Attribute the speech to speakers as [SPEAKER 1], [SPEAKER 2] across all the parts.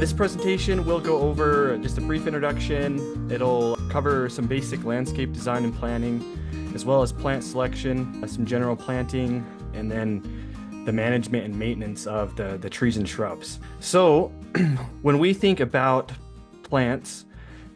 [SPEAKER 1] This presentation will go over just a brief introduction. It'll cover some basic landscape design and planning, as well as plant selection, some general planting, and then the management and maintenance of the trees and shrubs. So when we think about plants,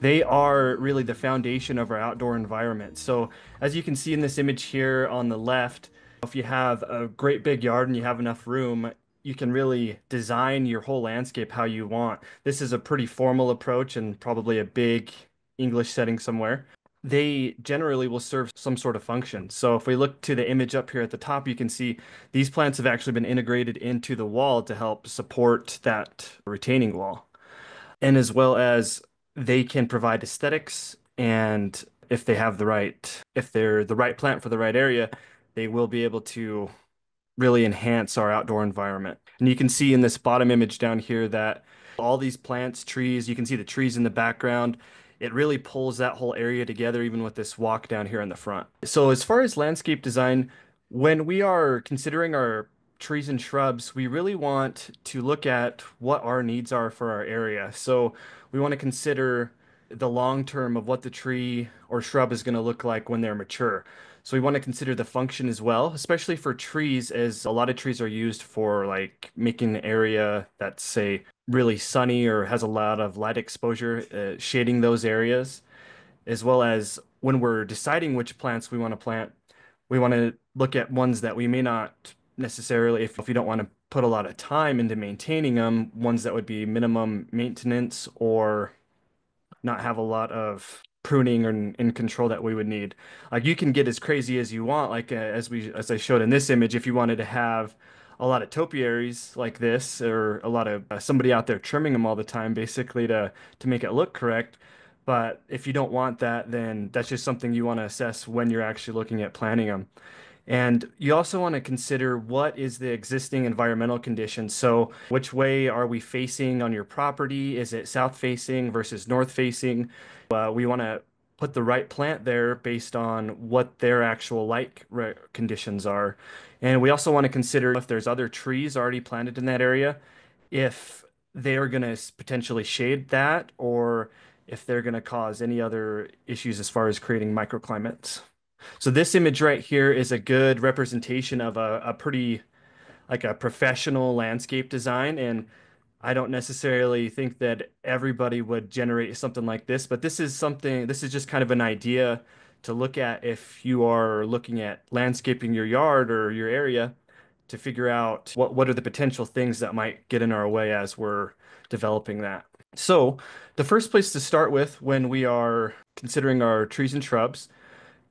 [SPEAKER 1] they are really the foundation of our outdoor environment. So as you can see in this image here on the left, if you have a great big yard and you have enough room, you can really design your whole landscape how you want. This is a pretty formal approach and probably a big English setting somewhere. They generally will serve some sort of function. So if we look to the image up here at the top, you can see these plants have actually been integrated into the wall to help support that retaining wall. And as well as they can provide aesthetics, and if they're the right plant for the right area, they will be able to really enhance our outdoor environment. And you can see in this bottom image down here that all these plants, trees, you can see the trees in the background. It really pulls that whole area together, even with this walk down here in the front. So as far as landscape design, when we are considering our trees and shrubs, we really want to look at what our needs are for our area. So we want to consider the long term of what the tree or shrub is going to look like when they're mature. So we want to consider the function as well, especially for trees, as a lot of trees are used for like making an area that's, say, really sunny or has a lot of light exposure, shading those areas, as well as when we're deciding which plants we want to plant, we want to look at ones that we may not necessarily, if you don't want to put a lot of time into maintaining them, ones that would be minimum maintenance or not have a lot of pruning and control that we would need. Like you can get as crazy as you want, like as I showed in this image, if you wanted to have a lot of topiaries like this, or a lot of somebody out there trimming them all the time, basically to make it look correct. But if you don't want that, then that's just something you want to assess when you're actually looking at planning them. And you also want to consider what is the existing environmental conditions. So, which way are we facing on your property? Is it south facing versus north facing? We want to put the right plant there based on what their actual conditions are. And we also want to consider if there's other trees already planted in that area, if they are going to potentially shade that, or if they're going to cause any other issues as far as creating microclimates. So this image right here is a good representation of a pretty like a professional landscape design. And I don't necessarily think that everybody would generate something like this, but this is just kind of an idea to look at if you are looking at landscaping your yard or your area, to figure out what are the potential things that might get in our way as we're developing that. So the first place to start with when we are considering our trees and shrubs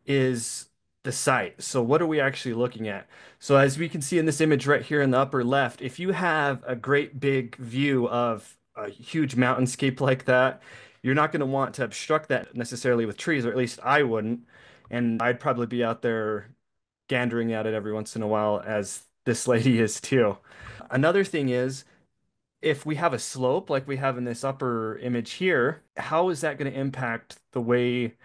[SPEAKER 1] is the site. So what are we actually looking at? So as we can see in this image right here in the upper left, if you have a great big view of a huge mountainscape like that, you're not going to want to obstruct that necessarily with trees, or at least I wouldn't. And I'd probably be out there gandering at it every once in a while, as this lady is too. Another thing is, if we have a slope like we have in this upper image here, how is that going to impact the way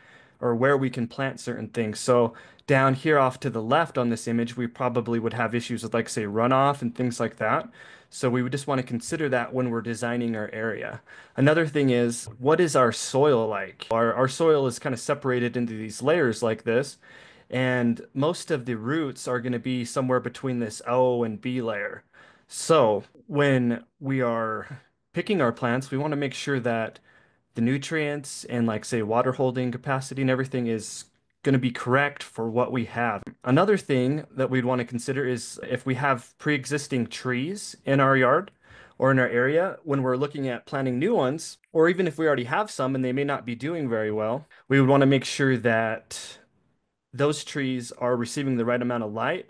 [SPEAKER 1] or where we can plant certain things? So down here off to the left on this image, we probably would have issues with, like, say, runoff and things like that. So we would just want to consider that when we're designing our area. Another thing is, what is our soil like? Our soil is kind of separated into these layers like this, and most of the roots are going to be somewhere between this O and B layer. So when we are picking our plants, we want to make sure that the nutrients and, like, say, water holding capacity and everything is going to be correct for what we have. Another thing that we'd want to consider is if we have pre-existing trees in our yard or in our area, when we're looking at planting new ones, or even if we already have some and they may not be doing very well, we would want to make sure that those trees are receiving the right amount of light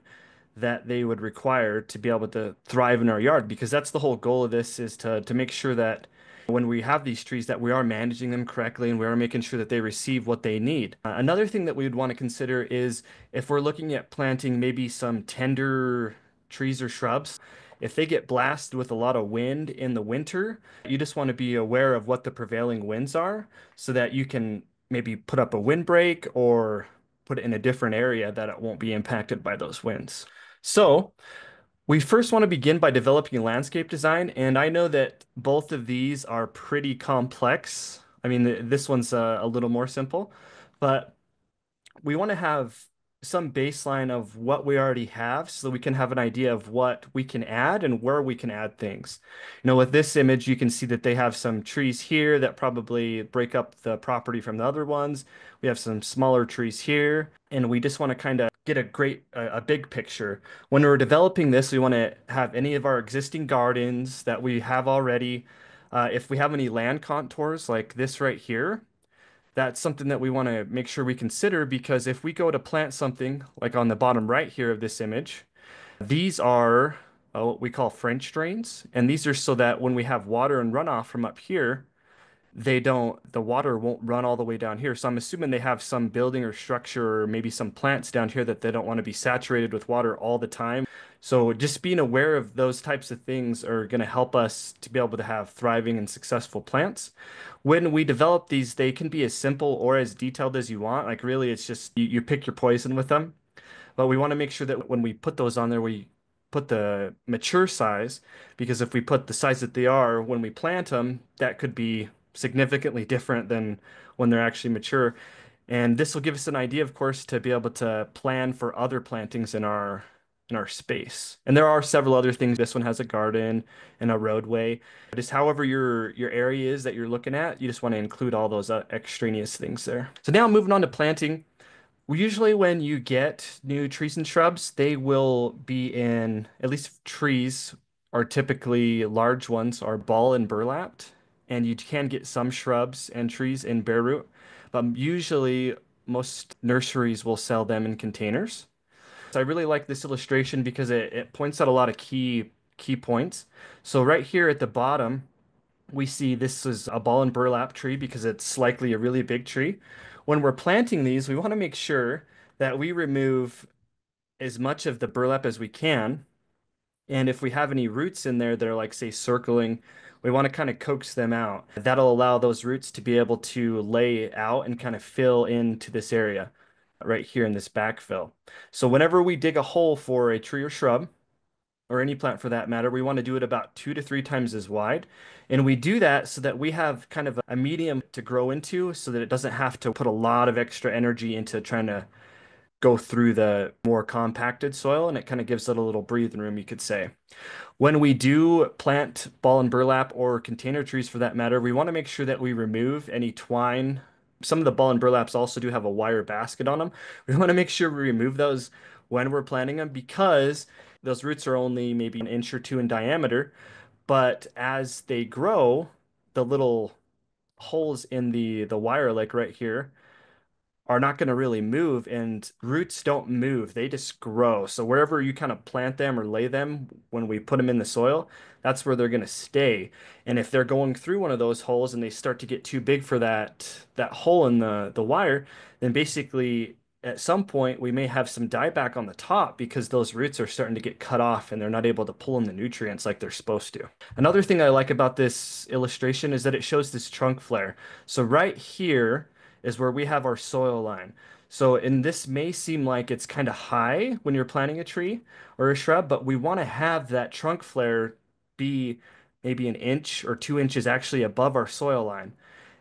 [SPEAKER 1] that they would require to be able to thrive in our yard, because that's the whole goal of this, is to make sure that when we have these trees that we are managing them correctly and we are making sure that they receive what they need. Another thing that we would want to consider is if we're looking at planting maybe some tender trees or shrubs, if they get blasted with a lot of wind in the winter, you just want to be aware of what the prevailing winds are so that you can maybe put up a windbreak or put it in a different area that it won't be impacted by those winds. So We first want to begin by developing landscape design, and I know that both of these are pretty complex. I mean, this one's a little more simple, but we want to have some baseline of what we already have so we can have an idea of what we can add and where we can add things. With this image, you can see that they have some trees here that probably break up the property from the other ones. We have some smaller trees here, and we just want to kind of get a big picture. When we're developing this, we want to have any of our existing gardens that we have already. If we have any land contours like this right here, that's something that we want to make sure we consider because if we go to plant something like on the bottom right here of this image, these are what we call French drains. And these are so that when we have water and runoff from up here, the water won't run all the way down here. So I'm assuming they have some building or structure or maybe some plants down here that they don't want to be saturated with water all the time. So just being aware of those types of things are going to help us to be able to have thriving and successful plants. When we develop these, they can be as simple or as detailed as you want. Like really, it's just you pick your poison with them. But we want to make sure that when we put those on there, we put the mature size, because if we put the size that they are when we plant them, that could be significantly different than when they're actually mature. And this will give us an idea, of course, to be able to plan for other plantings in our space. And there are several other things. This one has a garden and a roadway. Just however your area is that you're looking at, you just want to include all those extraneous things there. So now moving on to planting. Well, usually when you get new trees and shrubs, they will be in, at least trees are typically large ones, are ball and burlapped. And you can get some shrubs and trees in bare root. But usually most nurseries will sell them in containers. So I really like this illustration because it points out a lot of key points. So right here at the bottom, we see this is a ball and burlap tree because it's likely a really big tree. When we're planting these, we want to make sure that we remove as much of the burlap as we can. And if we have any roots in there that are like, say, circling, we want to kind of coax them out. That'll allow those roots to be able to lay out and kind of fill into this area right here in this backfill. So whenever we dig a hole for a tree or shrub, or any plant for that matter, we want to do it about 2 to 3 times as wide. And we do that so that we have kind of a medium to grow into so that it doesn't have to put a lot of extra energy into trying to go through the more compacted soil, and it kind of gives it a little breathing room, you could say. When we do plant ball and burlap or container trees for that matter, we want to make sure that we remove any twine. Some of the ball and burlaps also do have a wire basket on them. We want to make sure we remove those when we're planting them because those roots are only maybe an inch or two in diameter, but as they grow, the little holes in the wire, like right here, are not going to really move, and roots don't move, they just grow. So wherever you kind of plant them or lay them when we put them in the soil, that's where they're going to stay. And if they're going through one of those holes and they start to get too big for that hole in the wire, then basically at some point we may have some dieback on the top because those roots are starting to get cut off and they're not able to pull in the nutrients like they're supposed to. Another thing I like about this illustration is that it shows this trunk flare. So right here is where we have our soil line. So, and this may seem like it's kind of high when you're planting a tree or a shrub, but we want to have that trunk flare be maybe an inch or 2 inches actually above our soil line.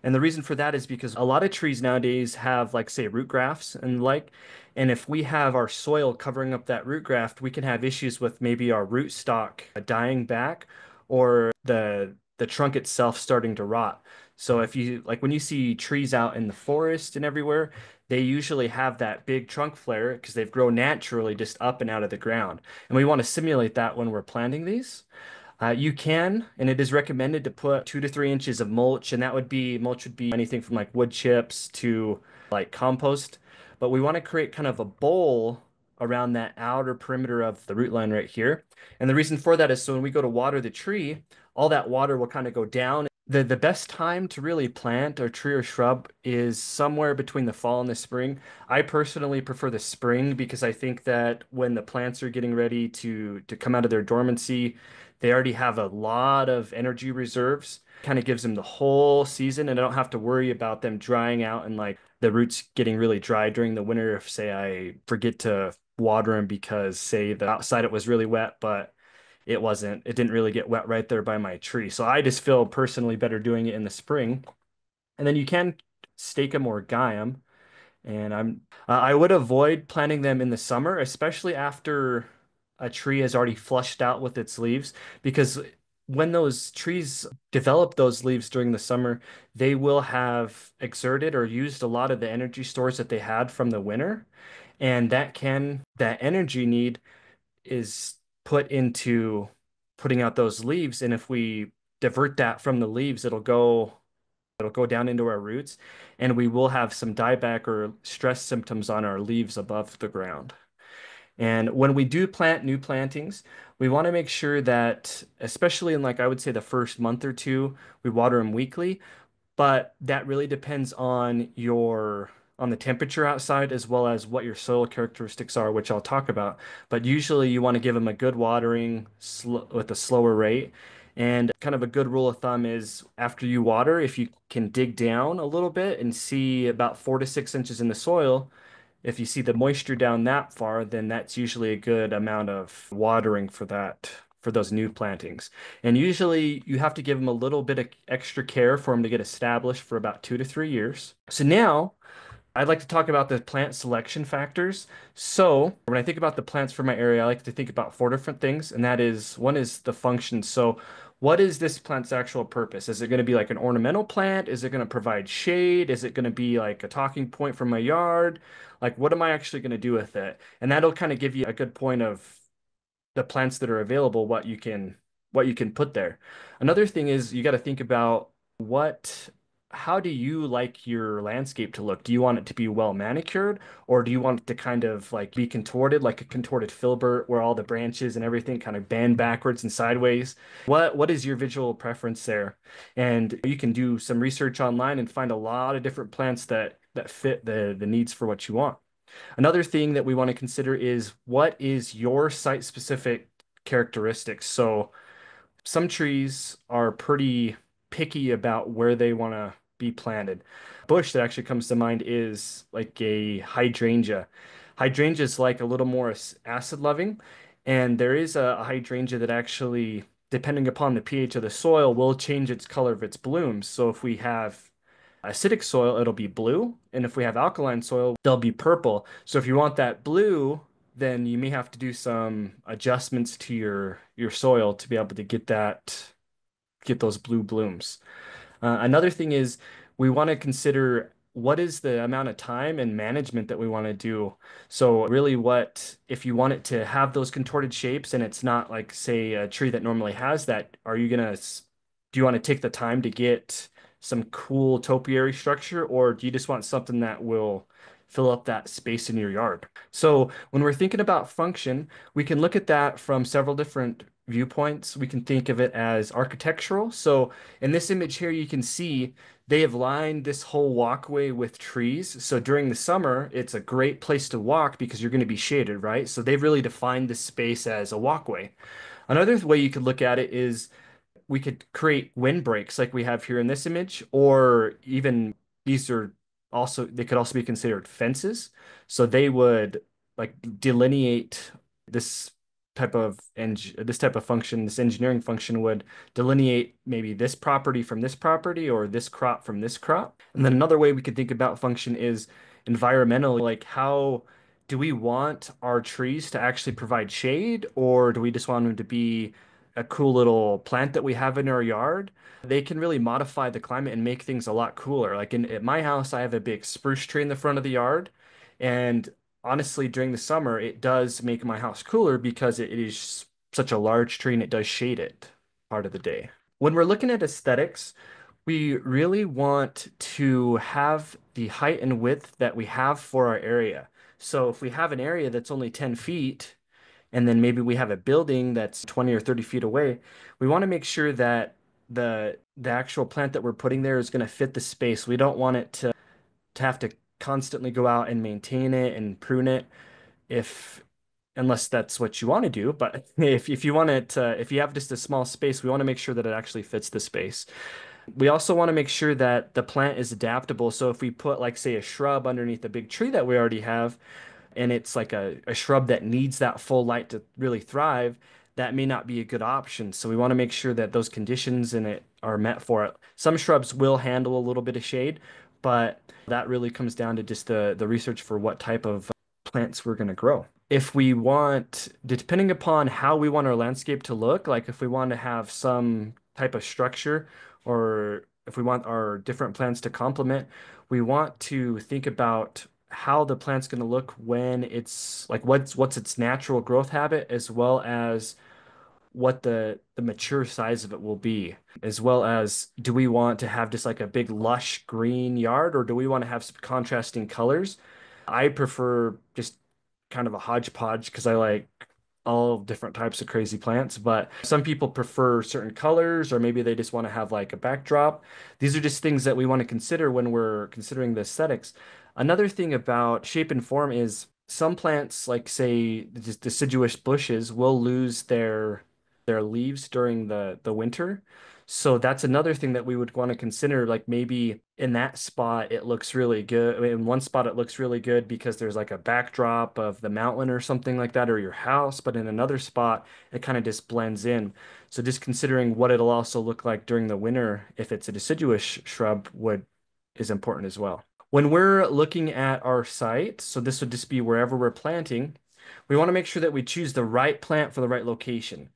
[SPEAKER 1] And the reason for that is because a lot of trees nowadays have, like, say, root grafts and like, and if we have our soil covering up that root graft, we can have issues with maybe our root stock dying back or the trunk itself starting to rot. So if you like when you see trees out in the forest and everywhere, they usually have that big trunk flare because they've grown naturally just up and out of the ground. And we want to simulate that when we're planting these. You can, and it is recommended to put 2 to 3 inches of mulch, and mulch would be anything from like wood chips to like compost. But we want to create kind of a bowl around that outer perimeter of the root line right here. And the reason for that is so when we go to water the tree, all that water will kind of go down. The best time to really plant a tree or shrub is somewhere between the fall and the spring. I personally prefer the spring because I think that when the plants are getting ready to come out of their dormancy, they already have a lot of energy reserves. Kind of gives them the whole season, and I don't have to worry about them drying out and like the roots getting really dry during the winter if, say, I forget to water them because, say, the outside it was really wet, but it didn't really get wet right there by my tree. So I just feel personally better doing it in the spring. And then you can stake them or guy them. And I would avoid planting them in the summer, especially after a tree has already flushed out with its leaves, because when those trees develop those leaves during the summer, they will have exerted or used a lot of the energy stores that they had from the winter. And that energy need is put into putting out those leaves. And if we divert that from the leaves, it'll go down into our roots, and we will have some dieback or stress symptoms on our leaves above the ground. And when we do plant new plantings, we want to make sure that, especially in like I would say the first month or two, we water them weekly, but that really depends on on the temperature outside as well as what your soil characteristics are, which I'll talk about. But usually you want to give them a good watering with a slower rate. And kind of a good rule of thumb is after you water, if you can dig down a little bit and see about 4 to 6 inches in the soil, if you see the moisture down that far, then that's usually a good amount of watering for those new plantings. And usually you have to give them a little bit of extra care for them to get established for about 2 to 3 years. So now I'd like to talk about the plant selection factors. So when I think about the plants for my area, I like to think about four different things, and that is one is the function. So what is this plant's actual purpose? Is it going to be like an ornamental plant? Is it going to provide shade? Is it going to be like a talking point for my yard? Like what am I actually going to do with it? And that'll kind of give you a good point of the plants that are available, what you can put there. Another thing is you got to think about what how do you like your landscape to look? Do you want it to be well manicured, or do you want it to kind of like be contorted, like a contorted filbert where all the branches and everything kind of bend backwards and sideways? What is your visual preference there? And you can do some research online and find a lot of different plants that fit the needs for what you want. Another thing that we want to consider is what is your site-specific characteristics. So some trees are pretty picky about where they want to be planted. Bush that actually comes to mind is like a hydrangea. Hydrangea is like a little more acid loving, and there is a hydrangea that actually, depending upon the pH of the soil, will change its color of its blooms. So if we have acidic soil, it'll be blue. And if we have alkaline soil, they'll be purple. So if you want that blue, then you may have to do some adjustments to your soil to be able to get those blue blooms. Another thing is we want to consider what is the amount of time and management that we want to do. So really what, if you want it to have those contorted shapes and it's not like, say, a tree that normally has that, do you want to take the time to get some cool topiary structure, or do you just want something that will fill up that space in your yard? So when we're thinking about function, we can look at that from several different viewpoints. We can think of it as architectural. So in this image here, you can see they have lined this whole walkway with trees. So during the summer, it's a great place to walk because you're going to be shaded, right? So they've really defined this space as a walkway. Another way you could look at it is we could create windbreaks like we have here in this image, or even these are they could also be considered fences. So they would like delineate this this type of function, this engineering function would delineate maybe this property from this property or this crop from this crop. And then another way we could think about function is environmental, like how do we want our trees to actually provide shade, or do we just want them to be a cool little plant that we have in our yard? They can really modify the climate and make things a lot cooler. Like at my house, I have a big spruce tree in the front of the yard, and honestly, during the summer, it does make my house cooler because it is such a large tree and it does shade it part of the day. When we're looking at aesthetics, we really want to have the height and width that we have for our area. So if we have an area that's only 10 feet, and then maybe we have a building that's 20 or 30 feet away, we want to make sure that the actual plant that we're putting there is going to fit the space. We don't want it to have to constantly go out and maintain it and prune it if unless that's what you want to do. But if you want it if you have just a small space, we want to make sure that it actually fits the space. We also want to make sure that the plant is adaptable. So if we put like say a shrub underneath a big tree that we already have, and it's like a shrub that needs that full light to really thrive, that may not be a good option. So we want to make sure that those conditions in it are met for it. Some shrubs will handle a little bit of shade, but that really comes down to just the research for what type of plants we're going to grow. If we want, depending upon how we want our landscape to look, like if we want to have some type of structure or if we want our different plants to complement, we want to think about how the plant's going to look when it's like what's its natural growth habit as well as what the mature size of it will be, as well as do we want to have just like a big lush green yard or do we want to have some contrasting colors? I prefer just kind of a hodgepodge because I like all different types of crazy plants, but some people prefer certain colors or maybe they just want to have like a backdrop. These are just things that we want to consider when we're considering the aesthetics. Another thing about shape and form is some plants, like say just deciduous bushes, will lose their leaves during the winter. So that's another thing that we would want to consider. Like maybe in that spot, it looks really good. I mean, in one spot, it looks really good because there's like a backdrop of the mountain or something like that, or your house. But in another spot, it kind of just blends in. So just considering what it'll also look like during the winter, if it's a deciduous shrub, would is important as well. When we're looking at our site, so this would just be wherever we're planting, we want to make sure that we choose the right plant for the right location.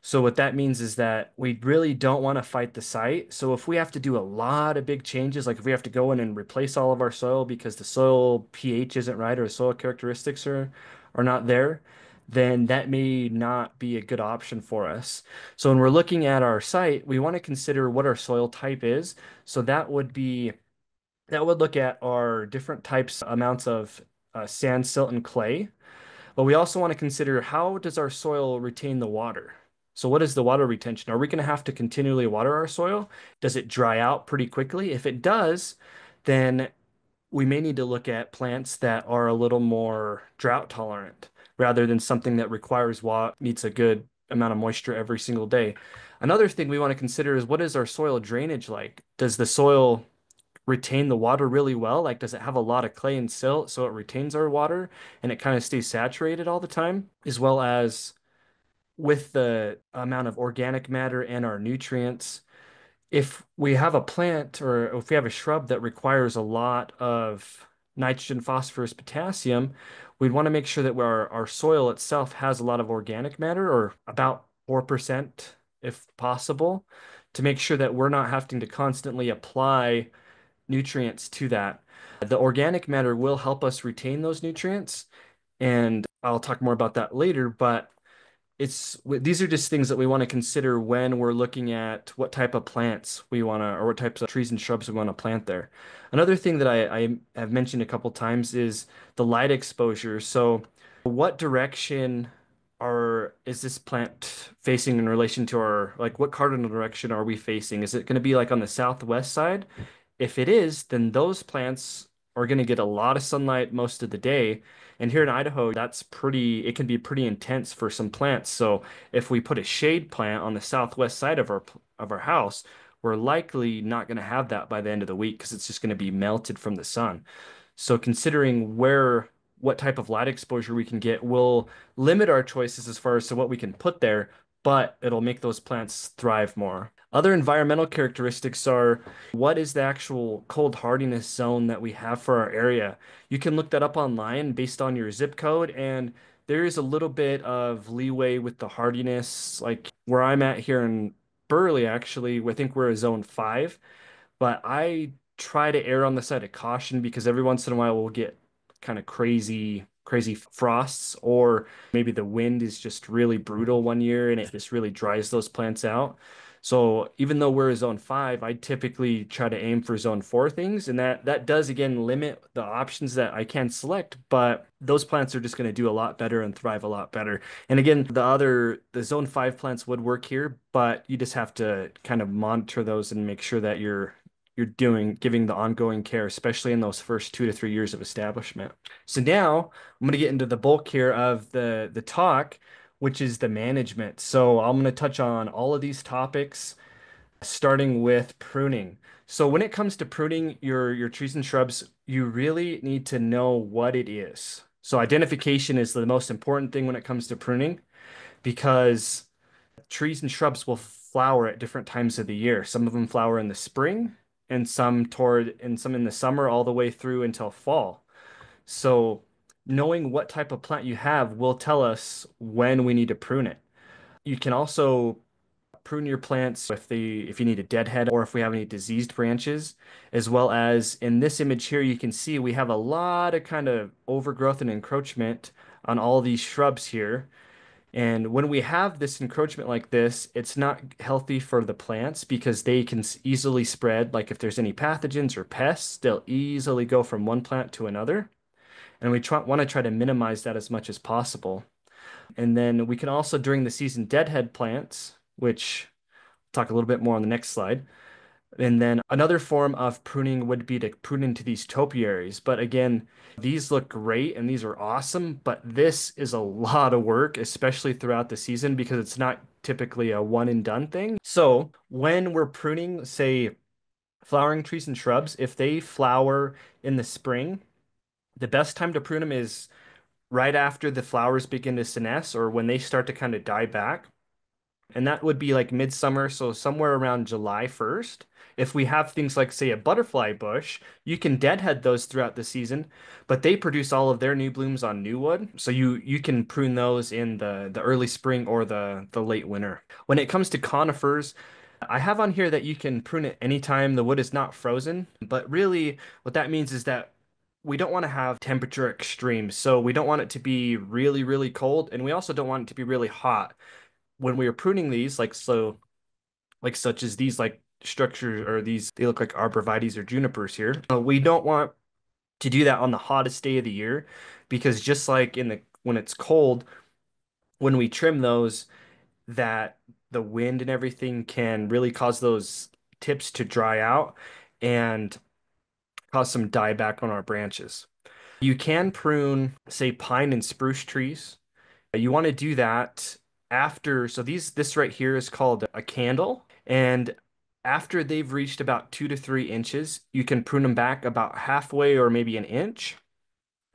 [SPEAKER 1] So what that means is that we really don't want to fight the site. So if we have to do a lot of big changes, like if we have to go in and replace all of our soil because the soil pH isn't right or the soil characteristics are not there, then that may not be a good option for us. So when we're looking at our site, we want to consider what our soil type is. So that would look at our different types, amounts of sand, silt, and clay. But we also want to consider how does our soil retain the water? So what is the water retention? Are we going to have to continually water our soil? Does it dry out pretty quickly? If it does, then we may need to look at plants that are a little more drought tolerant rather than something that requires needs a good amount of moisture every single day. Another thing we want to consider is what is our soil drainage like? Does the soil retain the water really well? Like, does it have a lot of clay and silt so it retains our water and it kind of stays saturated all the time? As well as with the amount of organic matter and our nutrients. If we have a plant or if we have a shrub that requires a lot of nitrogen, phosphorus, potassium, we'd want to make sure that our soil itself has a lot of organic matter or about 4% if possible, to make sure that we're not having to constantly apply nutrients to that. The organic matter will help us retain those nutrients, and I'll talk more about that later, but these are just things that we want to consider when we're looking at what type of plants we want to, or what types of trees and shrubs we want to plant there. Another thing that I have mentioned a couple times is the light exposure. So what direction is this plant facing in relation to our, like what cardinal direction are we facing? Is it going to be like on the southwest side? If it is, then those plants are going to get a lot of sunlight most of the day. And here in Idaho, it can be pretty intense for some plants. So if we put a shade plant on the southwest side of our house, we're likely not going to have that by the end of the week because it's just going to be melted from the sun. So considering what type of light exposure we can get will limit our choices as far as to what we can put there, but it'll make those plants thrive more. Other environmental characteristics are what is the actual cold hardiness zone that we have for our area. You can look that up online based on your zip code, and there is a little bit of leeway with the hardiness. Like where I'm at here in Burley, actually, I think we're a zone 5, but I try to err on the side of caution because every once in a while we'll get kind of crazy frosts, or maybe the wind is just really brutal one year and it just really dries those plants out. So even though we're a zone 5, I typically try to aim for zone 4 things, and that does again limit the options that I can select, but those plants are just going to do a lot better and thrive a lot better. And again, the zone 5 plants would work here, but you just have to kind of monitor those and make sure that giving the ongoing care, especially in those first 2 to 3 years of establishment. So now I'm going to get into the bulk here of the talk, which is the management. So I'm going to touch on all of these topics, starting with pruning. So when it comes to pruning your trees and shrubs, you really need to know what it is. So identification is the most important thing when it comes to pruning, because Trees and shrubs will flower at different times of the year. Some of them flower in the spring and some in the summer all the way through until fall. So knowing what type of plant you have will tell us when we need to prune it. You can also prune your plants if you need a deadhead or if we have any diseased branches, as well as in this image here, you can see we have a lot of kind of overgrowth and encroachment on all these shrubs here. And when we have this encroachment like this, it's not healthy for the plants because they can easily spread. Like if there's any pathogens or pests, they'll easily go from one plant to another. And want to try to minimize that as much as possible. And then we can also, during the season, deadhead plants, which I'll talk a little bit more on the next slide. And then another form of pruning would be to prune into these topiaries. But again, these look great and these are awesome, but this is a lot of work, especially throughout the season because it's not typically a one and done thing. So when we're pruning, say, flowering trees and shrubs, if they flower in the spring, the best time to prune them is right after the flowers begin to senesce or when they start to kind of die back. And that would be like midsummer, so somewhere around July 1st. If we have things like, say, a butterfly bush, you can deadhead those throughout the season, but they produce all of their new blooms on new wood. So you can prune those in the early spring or the late winter. When it comes to conifers, I have on here that you can prune it anytime the wood is not frozen, but really what that means is that we don't want to have temperature extremes. So we don't want it to be really, really cold, and we also don't want it to be really hot when we were pruning these, like such as these like structures or these, they look like arborvitaes or junipers here. We don't want to do that on the hottest day of the year because just like in the when it's cold, when we trim those, that the wind and everything can really cause those tips to dry out and cause some dieback on our branches. You can prune, say, pine and spruce trees. You want to do that after, so this right here is called a candle. And after they've reached about 2 to 3 inches, you can prune them back about halfway or maybe an inch.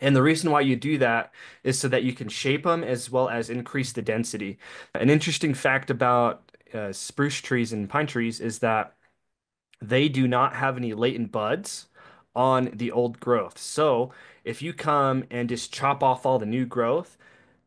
[SPEAKER 1] And the reason why you do that is so that you can shape them as well as increase the density. An interesting fact about spruce trees and pine trees is that they do not have any latent buds on the old growth. So if you come and just chop off all the new growth,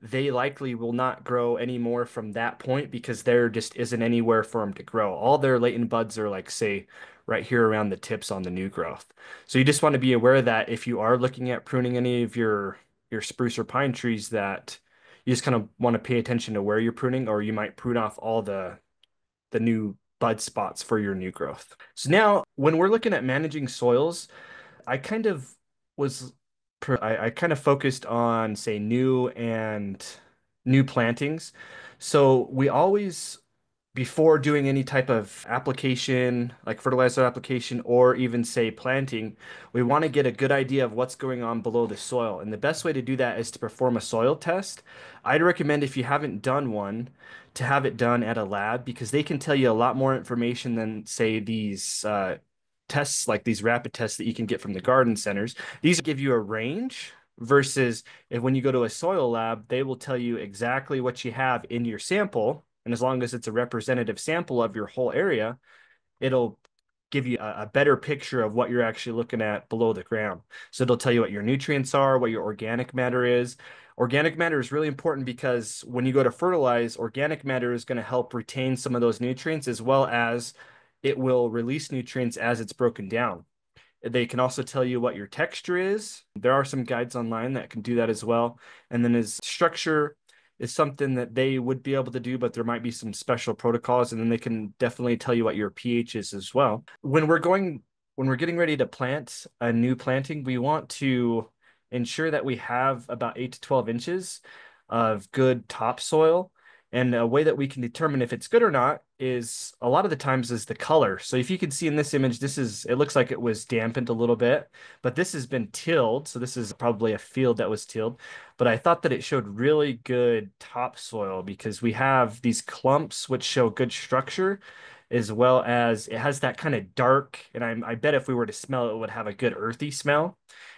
[SPEAKER 1] they likely will not grow anymore from that point because there just isn't anywhere for them to grow. All their latent buds are like, say, right here around the tips on the new growth. So you just want to be aware that if you are looking at pruning any of your spruce or pine trees, that you just kind of want to pay attention to where you're pruning, or you might prune off all the new bud spots for your new growth. So now when we're looking at managing soils, I kind of was I kind of focused on, say, new plantings. So we always, before doing any type of application, like fertilizer application or even say planting, we want to get a good idea of what's going on below the soil. And the best way to do that is to perform a soil test. I'd recommend, if you haven't done one, to have it done at a lab because they can tell you a lot more information than, say, these tests, like these rapid tests that you can get from the garden centers. These give you a range versus if when you go to a soil lab, they will tell you exactly what you have in your sample. And as long as it's a representative sample of your whole area, it'll give you a better picture of what you're actually looking at below the ground. So it'll tell you what your nutrients are, what your organic matter is. Organic matter is really important because when you go to fertilize, organic matter is going to help retain some of those nutrients as well as it will release nutrients as it's broken down. They can also tell you what your texture is. There are some guides online that can do that as well. And then as structure is something that they would be able to do, but there might be some special protocols, and then they can definitely tell you what your pH is as well. When we're getting ready to plant a new planting, we want to ensure that we have about 8 to 12 inches of good topsoil. And a way that we can determine if it's good or not is a lot of the times is the color. So if you can see in this image, it looks like it was dampened a little bit, but this has been tilled. So this is probably a field that was tilled, but I thought that it showed really good topsoil because we have these clumps which show good structure, as well as it has that kind of dark, and I bet if we were to smell it, it would have a good earthy smell.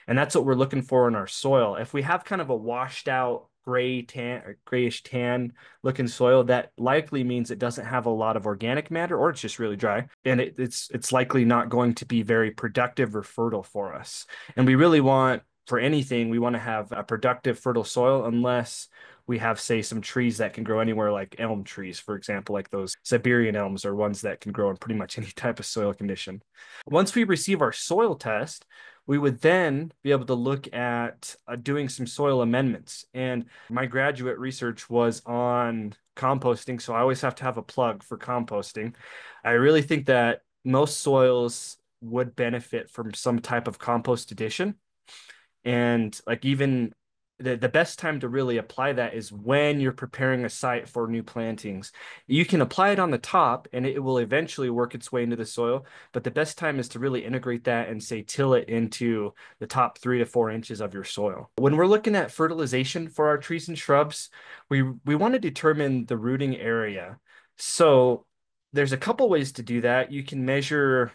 [SPEAKER 1] And that's what we're looking for in our soil. If we have kind of a washed out grayish tan looking soil, that likely means it doesn't have a lot of organic matter or it's just really dry. And it's likely not going to be very productive or fertile for us. And we really want, for anything, we want to have a productive, fertile soil unless we have, say, some trees that can grow anywhere, like elm trees, for example, like those Siberian elms are ones that can grow in pretty much any type of soil condition. Once we receive our soil test, we would then be able to look at doing some soil amendments. And my graduate research was on composting, so I always have to have a plug for composting. I really think that most soils would benefit from some type of compost addition. And like even the best time to really apply that is when you're preparing a site for new plantings. You can apply it on the top and it will eventually work its way into the soil, but the best time is to really integrate that and say till it into the top 3 to 4 inches of your soil. When we're looking at fertilization for our trees and shrubs, we want to determine the rooting area. So there's a couple ways to do that. You can measure,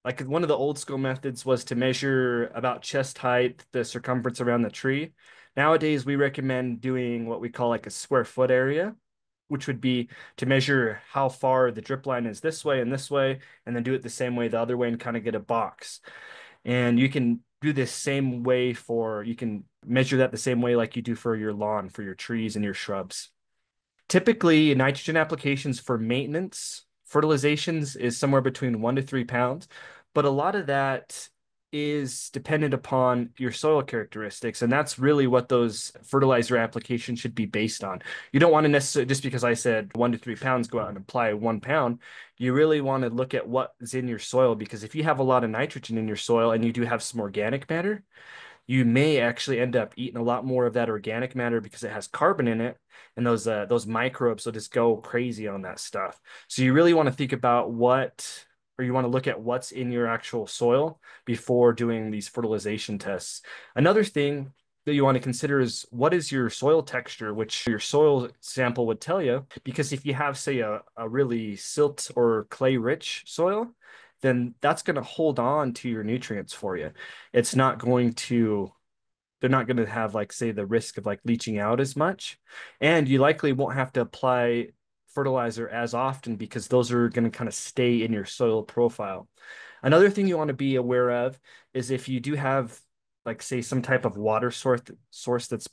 [SPEAKER 1] like one of the old school methods was to measure about chest height, the circumference around the tree. Nowadays, we recommend doing what we call like a square foot area, which would be to measure how far the drip line is this way, and then do it the same way the other way and kind of get a box. And you can do this same way you can measure that the same way like you do for your lawn, for your trees and your shrubs. Typically, nitrogen applications for maintenance fertilizations is somewhere between 1 to 3 pounds, but a lot of that is dependent upon your soil characteristics, and that's really what those fertilizer applications should be based on. You don't want to necessarily, just because I said 1 to 3 pounds, go out and apply 1 pound. You really want to look at what is in your soil, because if you have a lot of nitrogen in your soil and you do have some organic matter, you may actually end up eating a lot more of that organic matter because it has carbon in it, and those microbes will just go crazy on that stuff. So you really want to think about or you want to look at what's in your actual soil before doing these fertilization tests. Another thing that you want to consider is what is your soil texture, which your soil sample would tell you. Because if you have, say, a really silt or clay rich soil, then that's going to hold on to your nutrients for you. It's not going to, they're not going to have, like, say, the risk of like leaching out as much. And you likely won't have to apply fertilizer as often because those are going to kind of stay in your soil profile. Another thing you want to be aware of is if you do have, like, say, some type of water source that's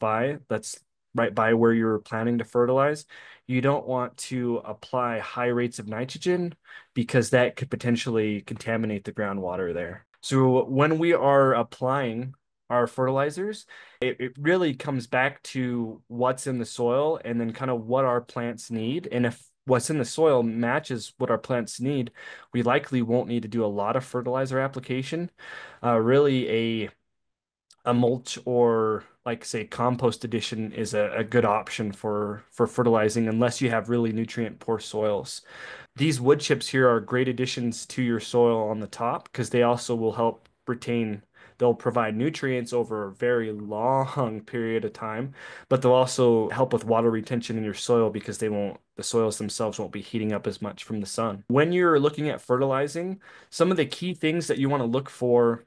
[SPEAKER 1] right by where you're planning to fertilize, you don't want to apply high rates of nitrogen because that could potentially contaminate the groundwater there. So when we are applying our fertilizers, it really comes back to what's in the soil and then kind of what our plants need. And if what's in the soil matches what our plants need, we likely won't need to do a lot of fertilizer application. Really, a mulch or, like, say, compost addition is a good option for fertilizing unless you have really nutrient poor soils. These wood chips here are great additions to your soil on the top because they also will help retain, they'll provide nutrients over a very long period of time, but they'll also help with water retention in your soil because the soils themselves won't be heating up as much from the sun. When you're looking at fertilizing, some of the key things that you want to look for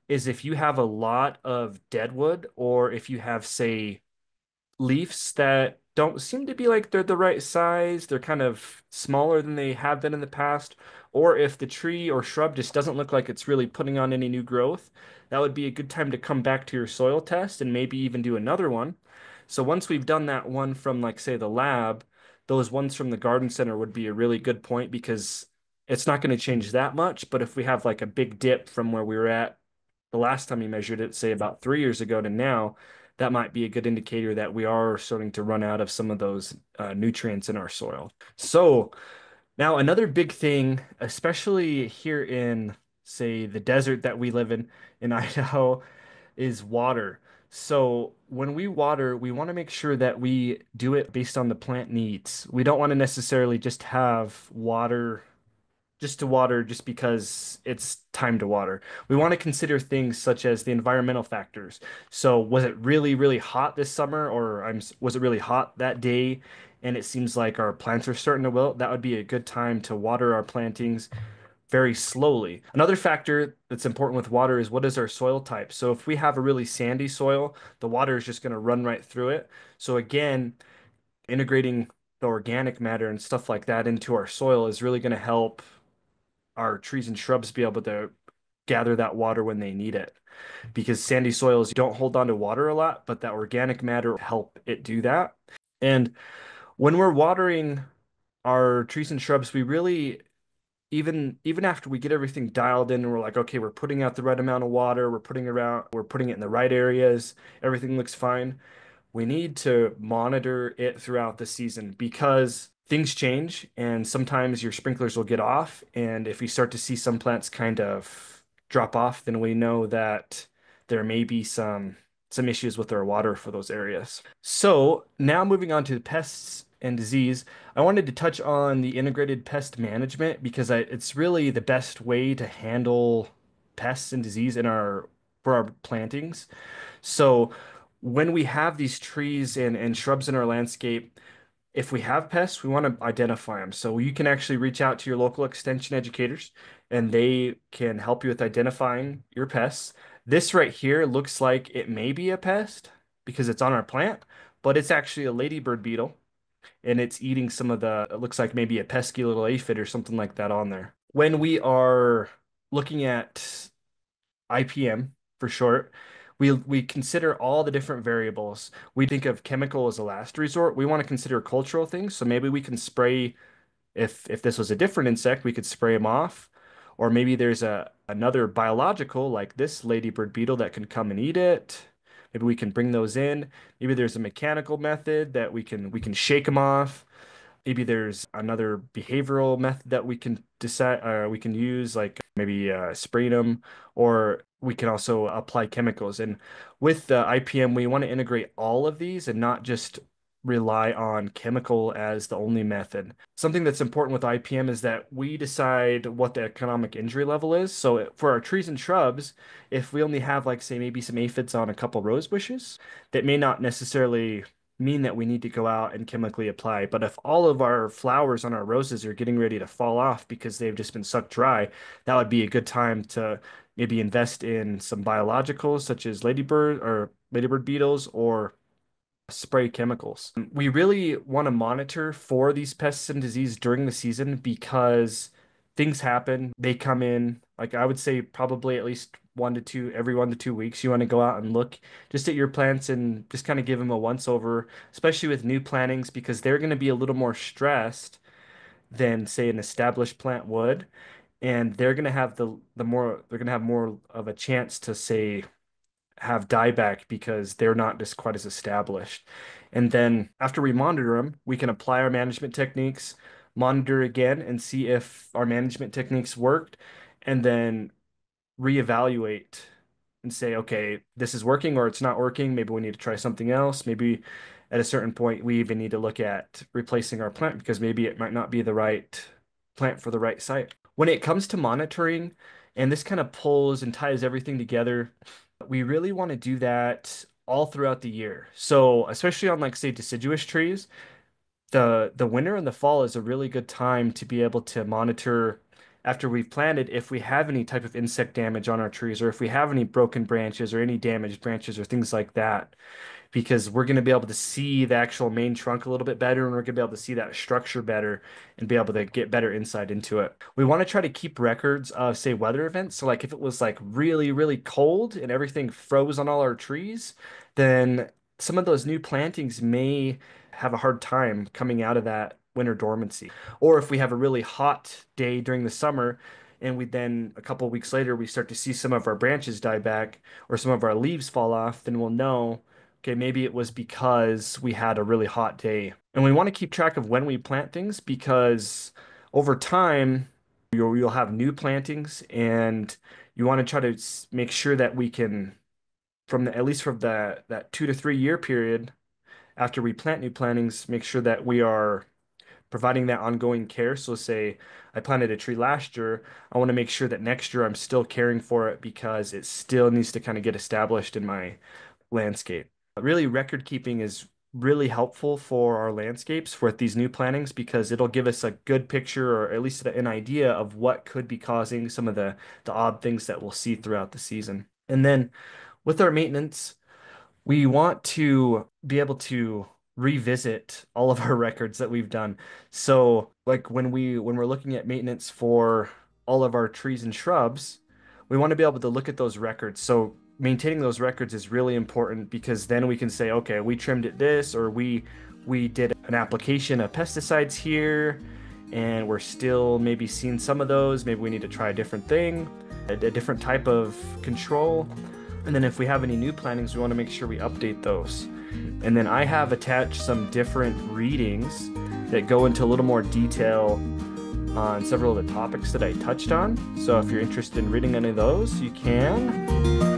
[SPEAKER 1] is if you have a lot of deadwood or if you have, say, leaves that don't seem to be like they're the right size, they're kind of smaller than they have been in the past, or if the tree or shrub just doesn't look like it's really putting on any new growth, that would be a good time to come back to your soil test and maybe even do another one. So once we've done that one from, like, say, the lab, those ones from the garden center would be a really good point because it's not going to change that much. But if we have like a big dip from where we were at the last time you measured it, say about 3 years ago to now, that might be a good indicator that we are starting to run out of some of those nutrients in our soil. So now another big thing, especially here in, say, the desert that we live in Idaho, is water. So when we water, we want to make sure that we do it based on the plant needs. We don't want to necessarily just have water just to water just because it's time to water. We want to consider things such as the environmental factors. So was it really, really hot this summer, or was it really hot that day? And it seems like our plants are starting to wilt. That would be a good time to water our plantings. very slowly. Another factor that's important with water is what is our soil type. So if we have a really sandy soil, the water is just going to run right through it. So again, integrating the organic matter and stuff like that into our soil is really going to help our trees and shrubs be able to gather that water when they need it. Because sandy soils don't hold on to water a lot, but that organic matter help it do that. And when we're watering our trees and shrubs, we really even after we get everything dialed in and we're like, okay, we're putting out the right amount of water, we're putting it in the right areas, everything looks fine. We need to monitor it throughout the season because things change and sometimes your sprinklers will get off. And if we start to see some plants kind of drop off, then we know that there may be some issues with our water for those areas. So now moving on to pests and disease, I wanted to touch on the integrated pest management because it's really the best way to handle pests and disease in our for our plantings. So when we have these trees and shrubs in our landscape, if we have pests, we want to identify them. So you can actually reach out to your local extension educators and they can help you with identifying your pests. This right here looks like it may be a pest because it's on our plant, but it's actually a ladybird beetle and it's eating some of it looks like maybe a pesky little aphid or something like that on there. When we are looking at IPM for short, we consider all the different variables. We think of chemical as a last resort. We want to consider cultural things. So maybe we can spray if this was a different insect, we could spray them off. Or maybe there's another biological like this ladybird beetle that can come and eat it. Maybe we can bring those in. Maybe there's a mechanical method that we can shake them off. Maybe there's another behavioral method that we can decide we can use, like maybe spraying them, or we can also apply chemicals. And with the IPM, we want to integrate all of these and not just rely on chemical as the only method. Something that's important with IPM is that we decide what the economic injury level is. So for our trees and shrubs, if we only have like say maybe some aphids on a couple rose bushes, that may not necessarily mean that we need to go out and chemically apply. But if all of our flowers on our roses are getting ready to fall off because they've just been sucked dry, that would be a good time to maybe invest in some biologicals such as ladybird beetles or spray chemicals. We really want to monitor for these pests and disease during the season because things happen. They come in, like I would say probably at least every 1 to 2 weeks. You want to go out and look just at your plants and just kind of give them a once over, especially with new plantings because they're going to be a little more stressed than say an established plant would. And they're going to have they're going to have more of a chance to say have dieback because they're not just quite as established. And then after we monitor them, we can apply our management techniques, monitor again, and see if our management techniques worked, and then reevaluate and say, okay, this is working or it's not working. Maybe we need to try something else. Maybe at a certain point, we even need to look at replacing our plant because maybe it might not be the right plant for the right site. When it comes to monitoring, and this kind of pulls and ties everything together, we really want to do that all throughout the year. So, especially on like say deciduous trees, the winter and the fall is a really good time to be able to monitor after we've planted if we have any type of insect damage on our trees or if we have any broken branches or any damaged branches or things like that because we're going to be able to see the actual main trunk a little bit better and we're going to be able to see that structure better and be able to get better insight into it. We want to try to keep records of, say, weather events. So, like if it was like really, really cold and everything froze on all our trees, then some of those new plantings may have a hard time coming out of that winter dormancy. Or if we have a really hot day during the summer, and we then a couple of weeks later we start to see some of our branches die back or some of our leaves fall off, then we'll know okay, maybe it was because we had a really hot day. And we want to keep track of when we plant things because over time, you'll have new plantings and you want to try to make sure that we can, at least from that 2 to 3 year period after we plant new plantings, make sure that we are providing that ongoing care. So say I planted a tree last year, I want to make sure that next year I'm still caring for it because it still needs to kind of get established in my landscape. Really, record keeping is really helpful for our landscapes with these new plantings because it'll give us a good picture or at least an idea of what could be causing some of the odd things that we'll see throughout the season. And then with our maintenance, we want to be able to revisit all of our records that we've done. So, like when we're looking at maintenance for all of our trees and shrubs, we want to be able to look at those records. So, maintaining those records is really important because then we can say, okay, we trimmed it this, or we did an application of pesticides here, and we're still maybe seeing some of those. Maybe we need to try a different thing, a different type of control. And then if we have any new plantings, we want to make sure we update those. And then I have attached some different readings that go into a little more detail on several of the topics that I touched on. So if you're interested in reading any of those, you can.